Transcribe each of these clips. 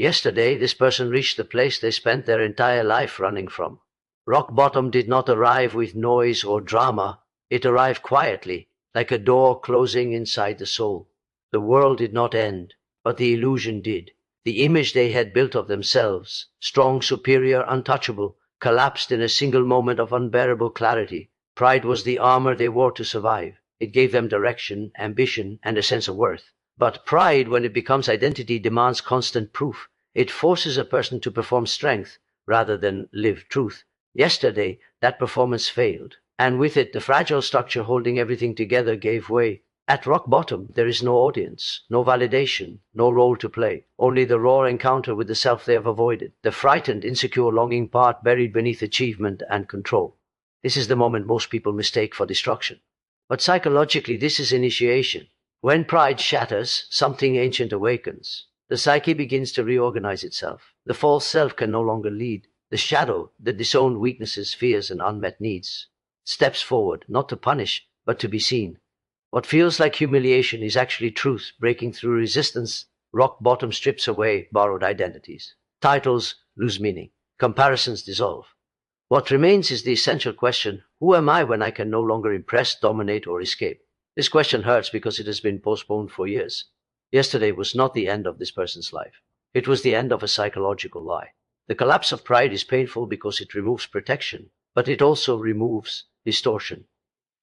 Yesterday, this person reached the place they spent their entire life running from. Rock bottom did not arrive with noise or drama. It arrived quietly, like a door closing inside the soul. The world did not end, but the illusion did. The image they had built of themselves, strong, superior, untouchable, collapsed in a single moment of unbearable clarity. Pride was the armor they wore to survive. It gave them direction, ambition, and a sense of worth. But pride, when it becomes identity, demands constant proof. It forces a person to perform strength rather than live truth. Yesterday, that performance failed, and with it, the fragile structure holding everything together gave way. At rock bottom, there is no audience, no validation, no role to play, only the raw encounter with the self they have avoided, the frightened, insecure, longing part buried beneath achievement and control. This is the moment most people mistake for destruction. But psychologically, this is initiation. When pride shatters, something ancient awakens. The psyche begins to reorganize itself. The false self can no longer lead. The shadow, the disowned weaknesses, fears, and unmet needs, steps forward, not to punish, but to be seen. What feels like humiliation is actually truth breaking through resistance. Rock bottom strips away borrowed identities. Titles lose meaning. Comparisons dissolve. What remains is the essential question: who am I when I can no longer impress, dominate, or escape? This question hurts because it has been postponed for years. Yesterday was not the end of this person's life. It was the end of a psychological lie. The collapse of pride is painful because it removes protection, but it also removes distortion.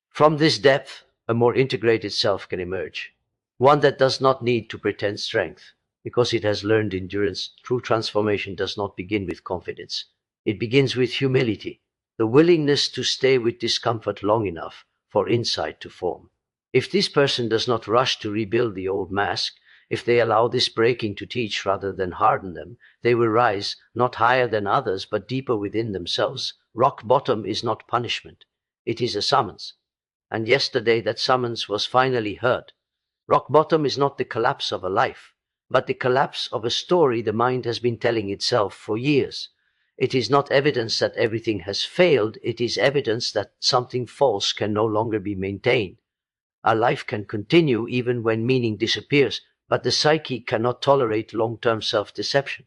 From this depth, a more integrated self can emerge, one that does not need to pretend strength, because it has learned endurance. True transformation does not begin with confidence. It begins with humility, the willingness to stay with discomfort long enough for insight to form. If this person does not rush to rebuild the old mask, if they allow this breaking to teach rather than harden them, they will rise, not higher than others, but deeper within themselves. Rock bottom is not punishment. It is a summons. And yesterday that summons was finally heard. Rock bottom is not the collapse of a life, but the collapse of a story the mind has been telling itself for years. It is not evidence that everything has failed. It is evidence that something false can no longer be maintained. Our life can continue even when meaning disappears, but the psyche cannot tolerate long-term self-deception.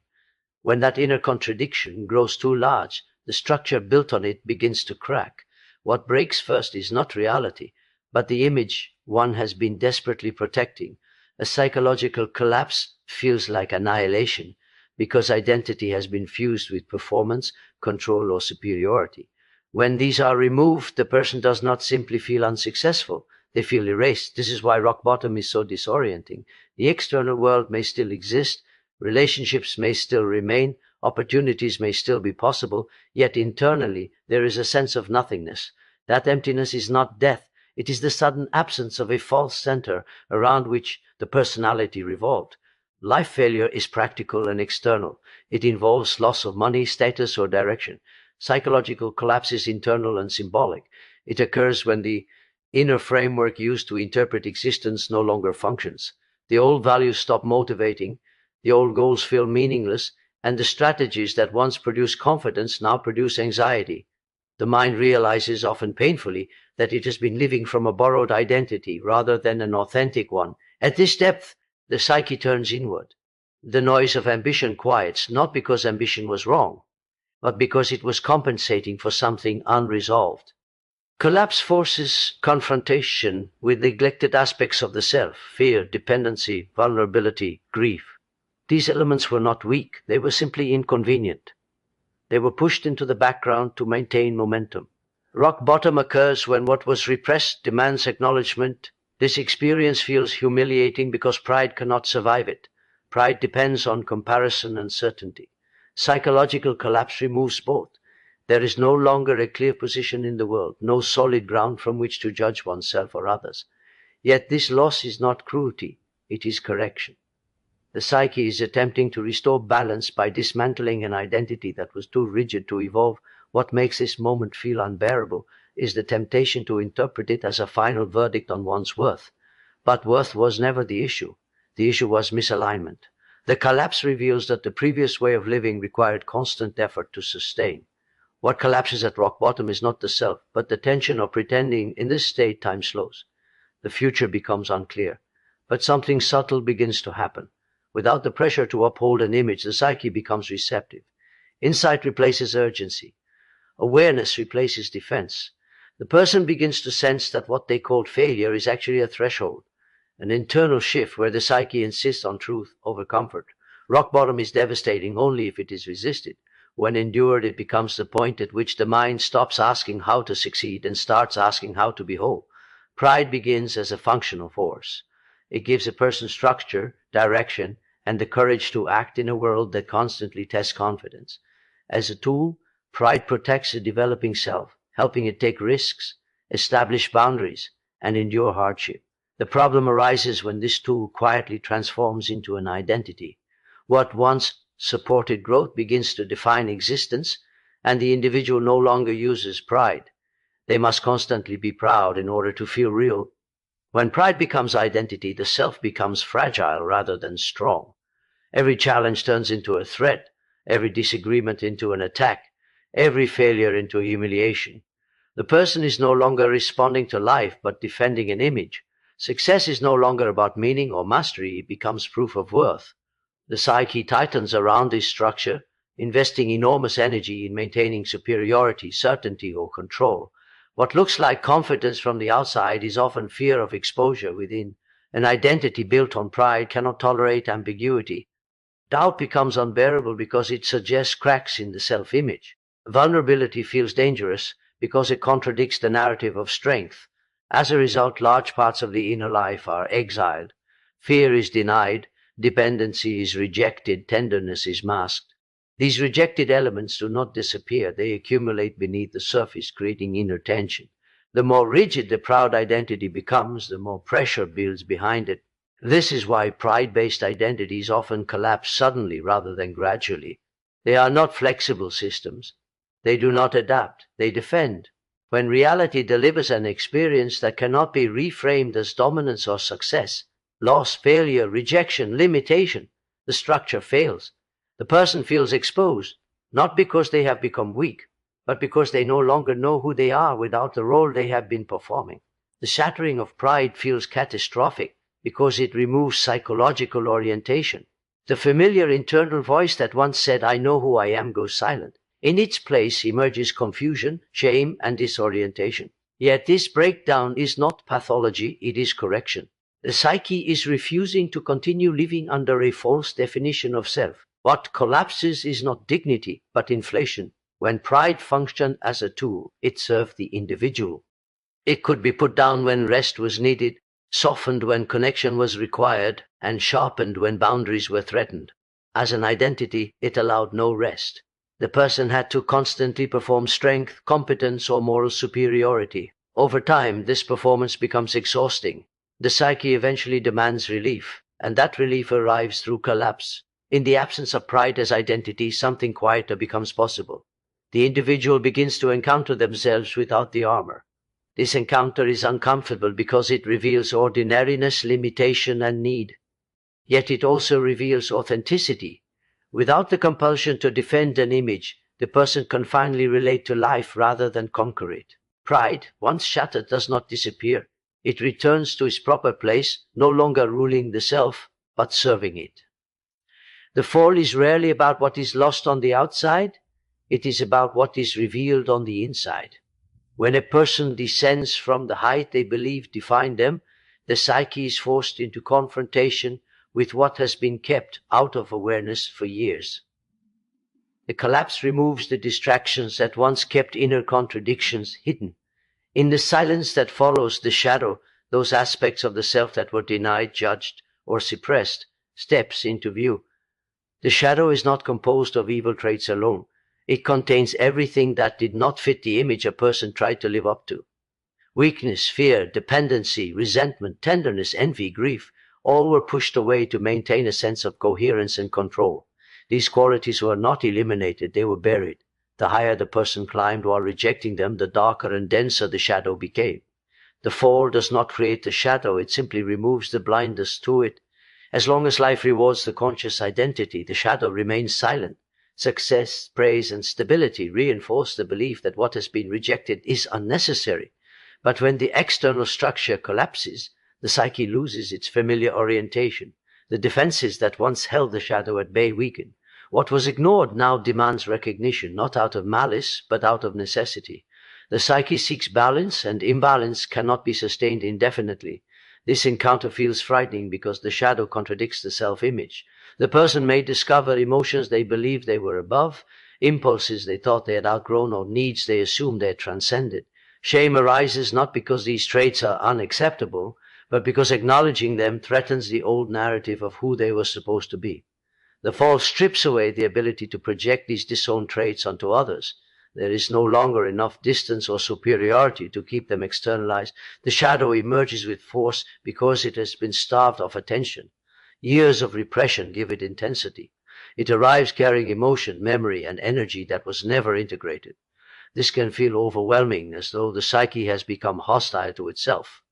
When that inner contradiction grows too large, the structure built on it begins to crack. What breaks first is not reality, but the image one has been desperately protecting. A psychological collapse feels like annihilation, because identity has been fused with performance, control, or superiority. When these are removed, the person does not simply feel unsuccessful. They feel erased. This is why rock bottom is so disorienting. The external world may still exist, relationships may still remain, opportunities may still be possible, yet internally there is a sense of nothingness. That emptiness is not death. It is the sudden absence of a false center around which the personality revolved. Life failure is practical and external. It involves loss of money, status, or direction. Psychological collapse is internal and symbolic. It occurs when the inner framework used to interpret existence no longer functions. The old values stop motivating, the old goals feel meaningless, and the strategies that once produced confidence now produce anxiety. The mind realizes, often painfully, that it has been living from a borrowed identity rather than an authentic one. At this depth, the psyche turns inward. The noise of ambition quiets, not because ambition was wrong, but because it was compensating for something unresolved. Collapse forces confrontation with neglected aspects of the self: fear, dependency, vulnerability, grief. These elements were not weak, they were simply inconvenient. They were pushed into the background to maintain momentum. Rock bottom occurs when what was repressed demands acknowledgement. This experience feels humiliating because pride cannot survive it. Pride depends on comparison and certainty. Psychological collapse removes both. There is no longer a clear position in the world, no solid ground from which to judge oneself or others. Yet this loss is not cruelty, it is correction. The psyche is attempting to restore balance by dismantling an identity that was too rigid to evolve. What makes this moment feel unbearable is the temptation to interpret it as a final verdict on one's worth. But worth was never the issue. The issue was misalignment. The collapse reveals that the previous way of living required constant effort to sustain. What collapses at rock bottom is not the self, but the tension of pretending. In this state, time slows. The future becomes unclear. But something subtle begins to happen. Without the pressure to uphold an image, the psyche becomes receptive. Insight replaces urgency. Awareness replaces defense. The person begins to sense that what they called failure is actually a threshold, an internal shift where the psyche insists on truth over comfort. Rock bottom is devastating only if it is resisted. When endured, it becomes the point at which the mind stops asking how to succeed and starts asking how to be whole. Pride begins as a functional force. It gives a person structure, direction, and the courage to act in a world that constantly tests confidence. As a tool, pride protects the developing self, helping it take risks, establish boundaries, and endure hardship. The problem arises when this tool quietly transforms into an identity. What once supported growth begins to define existence, and the individual no longer uses pride. They must constantly be proud in order to feel real. When pride becomes identity, the self becomes fragile rather than strong. Every challenge turns into a threat, every disagreement into an attack, every failure into a humiliation. The person is no longer responding to life, but defending an image. Success is no longer about meaning or mastery, it becomes proof of worth. The psyche tightens around this structure, investing enormous energy in maintaining superiority, certainty, or control. What looks like confidence from the outside is often fear of exposure within. An identity built on pride cannot tolerate ambiguity. Doubt becomes unbearable because it suggests cracks in the self-image. Vulnerability feels dangerous because it contradicts the narrative of strength. As a result, large parts of the inner life are exiled. Fear is denied, dependency is rejected, tenderness is masked. These rejected elements do not disappear, they accumulate beneath the surface, creating inner tension. The more rigid the proud identity becomes, the more pressure builds behind it. This is why pride-based identities often collapse suddenly rather than gradually. They are not flexible systems. They do not adapt, they defend. When reality delivers an experience that cannot be reframed as dominance or success, loss, failure, rejection, limitation, the structure fails. The person feels exposed, not because they have become weak, but because they no longer know who they are without the role they have been performing. The shattering of pride feels catastrophic because it removes psychological orientation. The familiar internal voice that once said, "I know who I am," goes silent. In its place emerges confusion, shame, and disorientation. Yet this breakdown is not pathology, it is correction. The psyche is refusing to continue living under a false definition of self. What collapses is not dignity, but inflation. When pride functioned as a tool, it served the individual. It could be put down when rest was needed, softened when connection was required, and sharpened when boundaries were threatened. As an identity, it allowed no rest. The person had to constantly perform strength, competence, or moral superiority. Over time, this performance becomes exhausting. The psyche eventually demands relief, and that relief arrives through collapse. In the absence of pride as identity, something quieter becomes possible. The individual begins to encounter themselves without the armor. This encounter is uncomfortable because it reveals ordinariness, limitation, and need. Yet it also reveals authenticity. Without the compulsion to defend an image, the person can finally relate to life rather than conquer it. Pride, once shattered, does not disappear. It returns to its proper place, no longer ruling the self, but serving it. The fall is rarely about what is lost on the outside. It is about what is revealed on the inside. When a person descends from the height they believe defined them, the psyche is forced into confrontation with what has been kept out of awareness for years. The collapse removes the distractions that once kept inner contradictions hidden. In the silence that follows the shadow, those aspects of the self that were denied, judged, or suppressed steps into view. The shadow is not composed of evil traits alone. It contains everything that did not fit the image a person tried to live up to. Weakness, fear, dependency, resentment, tenderness, envy, grief, all were pushed away to maintain a sense of coherence and control. These qualities were not eliminated, they were buried. The higher the person climbed while rejecting them, the darker and denser the shadow became. The fall does not create the shadow, it simply removes the blindness to it. As long as life rewards the conscious identity, the shadow remains silent. Success, praise, and stability reinforce the belief that what has been rejected is unnecessary. But when the external structure collapses, the psyche loses its familiar orientation. The defenses that once held the shadow at bay weaken. What was ignored now demands recognition, not out of malice, but out of necessity. The psyche seeks balance, and imbalance cannot be sustained indefinitely. This encounter feels frightening because the shadow contradicts the self-image. The person may discover emotions they believed they were above, impulses they thought they had outgrown, or needs they assumed they had transcended. Shame arises not because these traits are unacceptable, but because acknowledging them threatens the old narrative of who they were supposed to be. The fall strips away the ability to project these disowned traits onto others. There is no longer enough distance or superiority to keep them externalized. The shadow emerges with force because it has been starved of attention. Years of repression give it intensity. It arrives carrying emotion, memory, and energy that was never integrated. This can feel overwhelming, as though the psyche has become hostile to itself.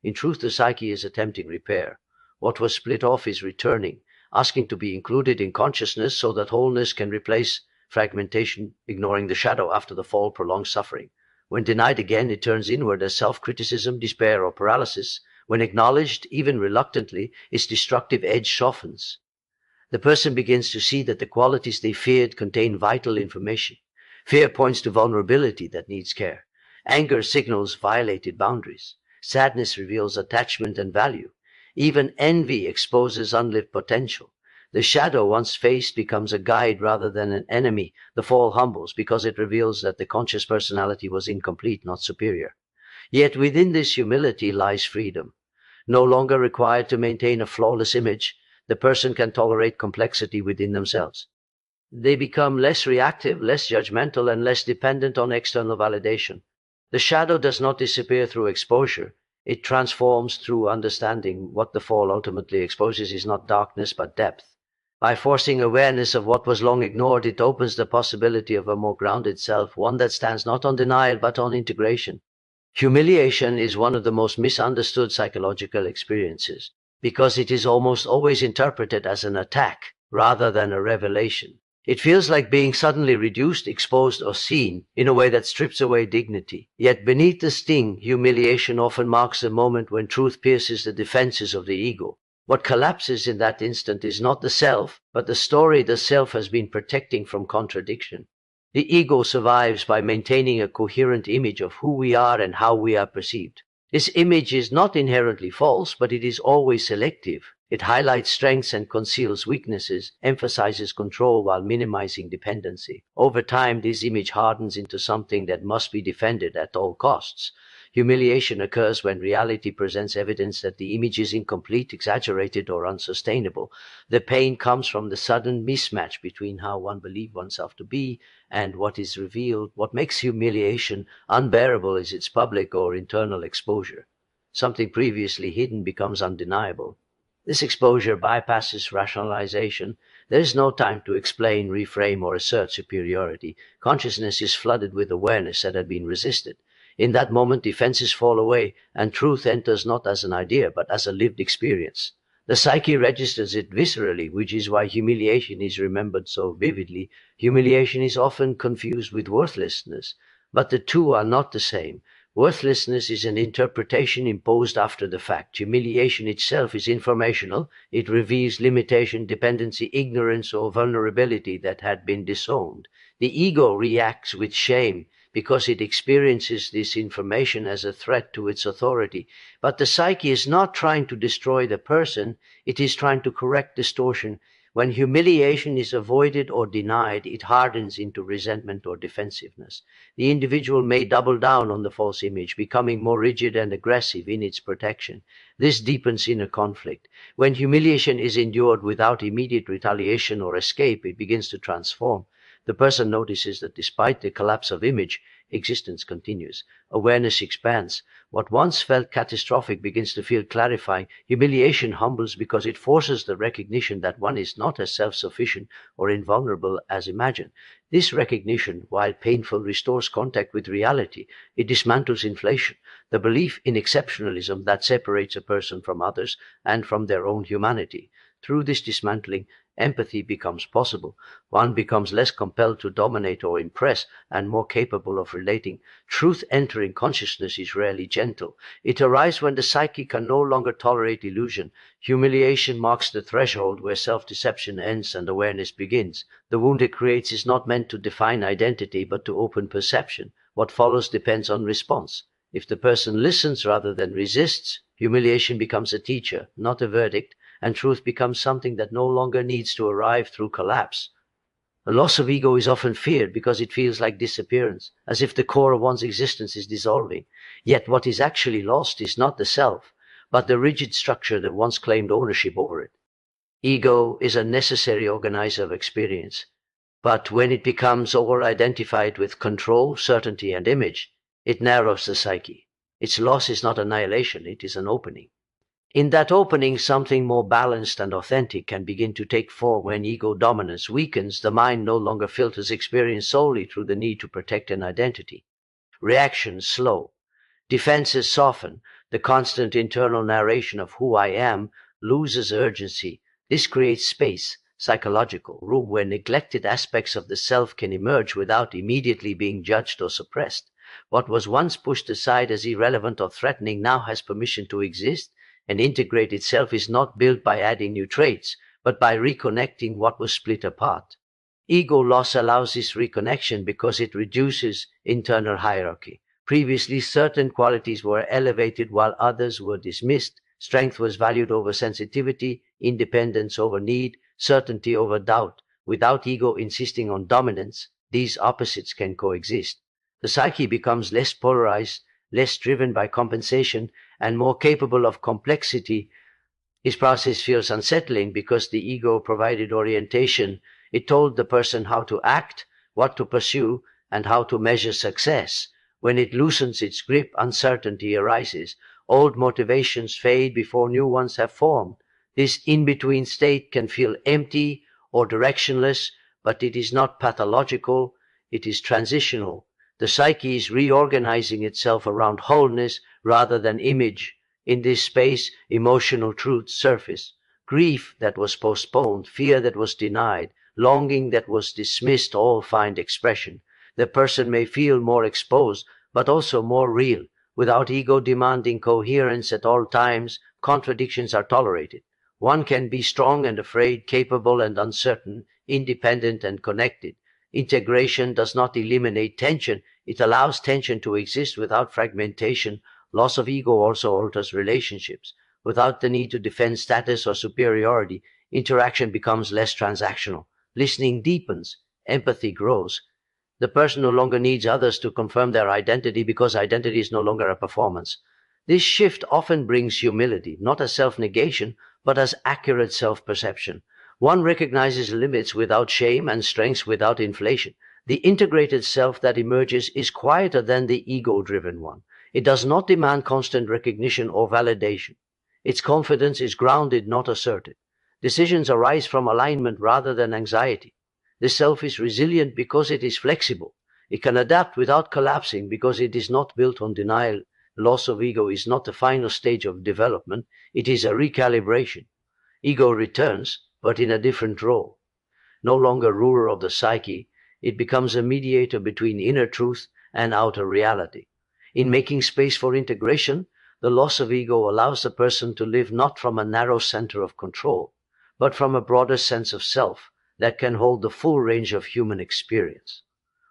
In truth, the psyche is attempting repair. What was split off is returning, asking to be included in consciousness so that wholeness can replace fragmentation, ignoring the shadow after the fall prolongs suffering. When denied again, it turns inward as self-criticism, despair, or paralysis. When acknowledged, even reluctantly, its destructive edge softens. The person begins to see that the qualities they feared contain vital information. Fear points to vulnerability that needs care. Anger signals violated boundaries. Sadness reveals attachment and value. Even envy exposes unlived potential. The shadow, once faced, becomes a guide rather than an enemy. The fall humbles because it reveals that the conscious personality was incomplete, not superior. Yet within this humility lies freedom. No longer required to maintain a flawless image, the person can tolerate complexity within themselves. They become less reactive, less judgmental, and less dependent on external validation. The shadow does not disappear through exposure. It transforms through understanding. What the fall ultimately exposes is not darkness, but depth. By forcing awareness of what was long ignored, it opens the possibility of a more grounded self, one that stands not on denial, but on integration. Humiliation is one of the most misunderstood psychological experiences, because it is almost always interpreted as an attack rather than a revelation. It feels like being suddenly reduced, exposed, or seen in a way that strips away dignity. Yet beneath the sting, humiliation often marks the moment when truth pierces the defenses of the ego. What collapses in that instant is not the self, but the story the self has been protecting from contradiction. The ego survives by maintaining a coherent image of who we are and how we are perceived. This image is not inherently false, but it is always selective. It highlights strengths and conceals weaknesses, emphasizes control while minimizing dependency. Over time, this image hardens into something that must be defended at all costs. Humiliation occurs when reality presents evidence that the image is incomplete, exaggerated, or unsustainable. The pain comes from the sudden mismatch between how one believed oneself to be and what is revealed. What makes humiliation unbearable is its public or internal exposure. Something previously hidden becomes undeniable. This exposure bypasses rationalization. There is no time to explain, reframe, or assert superiority. Consciousness is flooded with awareness that had been resisted. In that moment, defenses fall away, and truth enters not as an idea, but as a lived experience. The psyche registers it viscerally, which is why humiliation is remembered so vividly. Humiliation is often confused with worthlessness, but the two are not the same. Worthlessness is an interpretation imposed after the fact. Humiliation itself is informational. It reveals limitation, dependency, ignorance, or vulnerability that had been disowned. The ego reacts with shame because it experiences this information as a threat to its authority. But the psyche is not trying to destroy the person, it is trying to correct distortion. When humiliation is avoided or denied, it hardens into resentment or defensiveness. The individual may double down on the false image, becoming more rigid and aggressive in its protection. This deepens inner conflict. When humiliation is endured without immediate retaliation or escape, it begins to transform. The person notices that despite the collapse of image, existence continues. Awareness expands. What once felt catastrophic begins to feel clarifying. Humiliation humbles because it forces the recognition that one is not as self-sufficient or invulnerable as imagined. This recognition, while painful, restores contact with reality. It dismantles inflation, the belief in exceptionalism that separates a person from others and from their own humanity. Through this dismantling, empathy becomes possible. One becomes less compelled to dominate or impress and more capable of relating. Truth entering consciousness is rarely gentle. It arrives when the psyche can no longer tolerate illusion. Humiliation marks the threshold where self-deception ends and awareness begins. The wound it creates is not meant to define identity, but to open perception. What follows depends on response. If the person listens rather than resists, humiliation becomes a teacher, not a verdict, and truth becomes something that no longer needs to arrive through collapse. The loss of ego is often feared because it feels like disappearance, as if the core of one's existence is dissolving. Yet what is actually lost is not the self, but the rigid structure that once claimed ownership over it. Ego is a necessary organizer of experience, but when it becomes over-identified with control, certainty, and image, it narrows the psyche. Its loss is not annihilation, it is an opening. In that opening, something more balanced and authentic can begin to take form. When ego dominance weakens, the mind no longer filters experience solely through the need to protect an identity. Reactions slow. Defenses soften. The constant internal narration of who I am loses urgency. This creates space, psychological room where neglected aspects of the self can emerge without immediately being judged or suppressed. What was once pushed aside as irrelevant or threatening now has permission to exist, and integrate itself is not built by adding new traits, but by reconnecting what was split apart. Ego loss allows this reconnection because it reduces internal hierarchy. Previously, certain qualities were elevated while others were dismissed. Strength was valued over sensitivity, independence over need, certainty over doubt. Without ego insisting on dominance, these opposites can coexist. The psyche becomes less polarized, less driven by compensation, and more capable of complexity. This process feels unsettling because the ego provided orientation. It told the person how to act, what to pursue, and how to measure success. When it loosens its grip, uncertainty arises. Old motivations fade before new ones have formed. This in-between state can feel empty or directionless, but it is not pathological, it is transitional. The psyche is reorganizing itself around wholeness rather than image. In this space, emotional truths surface. Grief that was postponed, fear that was denied, longing that was dismissed all find expression. The person may feel more exposed, but also more real. Without ego demanding coherence at all times, contradictions are tolerated. One can be strong and afraid, capable and uncertain, independent and connected. Integration does not eliminate tension, it allows tension to exist without fragmentation. Loss of ego also alters relationships. Without the need to defend status or superiority, interaction becomes less transactional. Listening deepens, empathy grows. The person no longer needs others to confirm their identity because identity is no longer a performance. This shift often brings humility, not as self-negation, but as accurate self-perception. One recognizes limits without shame and strengths without inflation. The integrated self that emerges is quieter than the ego-driven one. It does not demand constant recognition or validation. Its confidence is grounded, not asserted. Decisions arise from alignment rather than anxiety. The self is resilient because it is flexible. It can adapt without collapsing because it is not built on denial. Loss of ego is not the final stage of development. It is a recalibration. Ego returns, but in a different role. No longer ruler of the psyche, it becomes a mediator between inner truth and outer reality. In making space for integration, the loss of ego allows the person to live not from a narrow center of control, but from a broader sense of self that can hold the full range of human experience.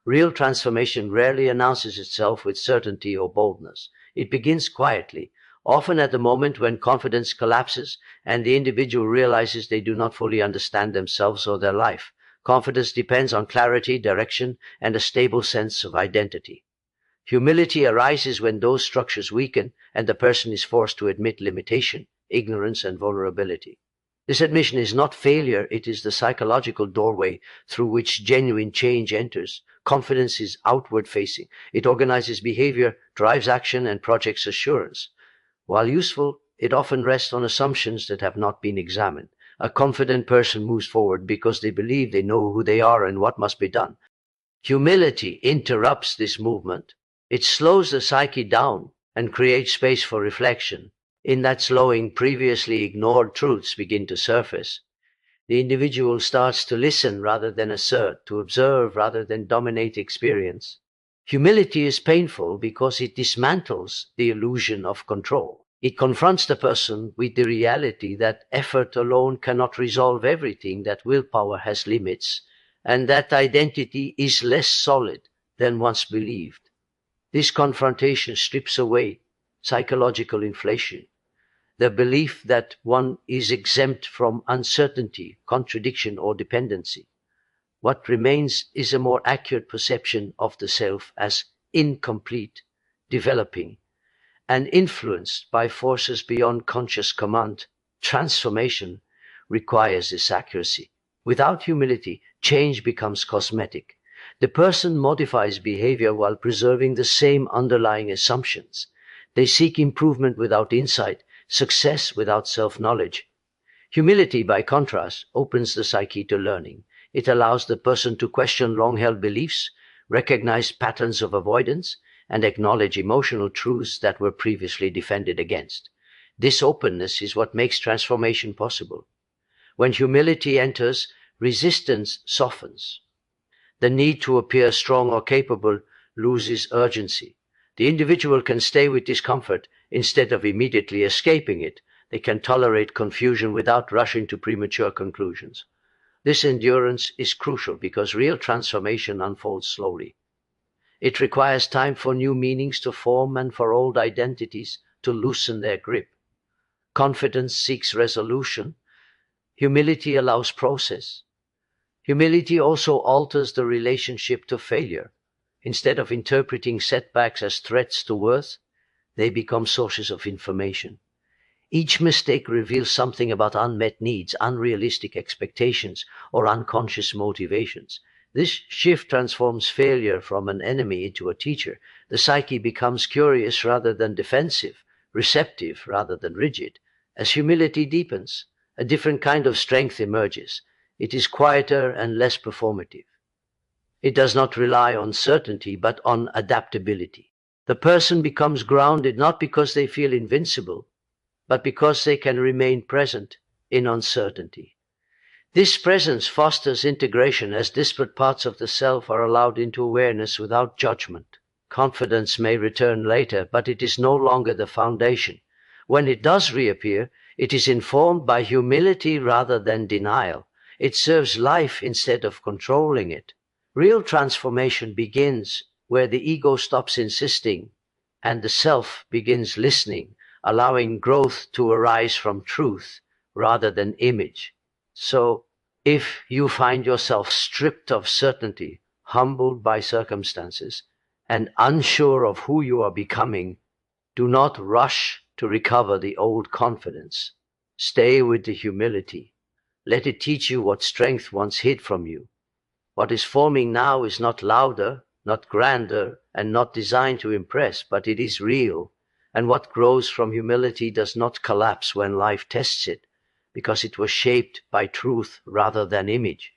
Real transformation rarely announces itself with certainty or boldness. It begins quietly, often at the moment when confidence collapses and the individual realizes they do not fully understand themselves or their life. Confidence depends on clarity, direction, and a stable sense of identity. Humility arises when those structures weaken and the person is forced to admit limitation, ignorance, and vulnerability. This admission is not failure, it is the psychological doorway through which genuine change enters. Confidence is outward-facing. It organizes behavior, drives action, and projects assurance. While useful, it often rests on assumptions that have not been examined. A confident person moves forward because they believe they know who they are and what must be done. Humility interrupts this movement. It slows the psyche down and creates space for reflection. In that slowing, previously ignored truths begin to surface. The individual starts to listen rather than assert, to observe rather than dominate experience. Humility is painful because it dismantles the illusion of control. It confronts the person with the reality that effort alone cannot resolve everything, that willpower has limits, and that identity is less solid than once believed. This confrontation strips away psychological inflation, the belief that one is exempt from uncertainty, contradiction, or dependency. What remains is a more accurate perception of the self as incomplete, developing, and influenced by forces beyond conscious command. Transformation requires this accuracy. Without humility, change becomes cosmetic. The person modifies behavior while preserving the same underlying assumptions. They seek improvement without insight, success without self-knowledge. Humility, by contrast, opens the psyche to learning. It allows the person to question long-held beliefs, recognize patterns of avoidance, and acknowledge emotional truths that were previously defended against. This openness is what makes transformation possible. When humility enters, resistance softens. The need to appear strong or capable loses urgency. The individual can stay with discomfort instead of immediately escaping it. They can tolerate confusion without rushing to premature conclusions. This endurance is crucial because real transformation unfolds slowly. It requires time for new meanings to form and for old identities to loosen their grip. Confidence seeks resolution. Humility allows process. Humility also alters the relationship to failure. Instead of interpreting setbacks as threats to worth, they become sources of information. Each mistake reveals something about unmet needs, unrealistic expectations, or unconscious motivations. This shift transforms failure from an enemy into a teacher. The psyche becomes curious rather than defensive, receptive rather than rigid. As humility deepens, a different kind of strength emerges. It is quieter and less performative. It does not rely on certainty, but on adaptability. The person becomes grounded not because they feel invincible, but because they can remain present in uncertainty. This presence fosters integration as disparate parts of the self are allowed into awareness without judgment. Confidence may return later, but it is no longer the foundation. When it does reappear, it is informed by humility rather than denial. It serves life instead of controlling it. Real transformation begins where the ego stops insisting and the self begins listening, allowing growth to arise from truth rather than image. So, if you find yourself stripped of certainty, humbled by circumstances, and unsure of who you are becoming, do not rush to recover the old confidence. Stay with the humility. Let it teach you what strength once hid from you. What is forming now is not louder, not grander, and not designed to impress, but it is real. And what grows from humility does not collapse when life tests it, because it was shaped by truth rather than image.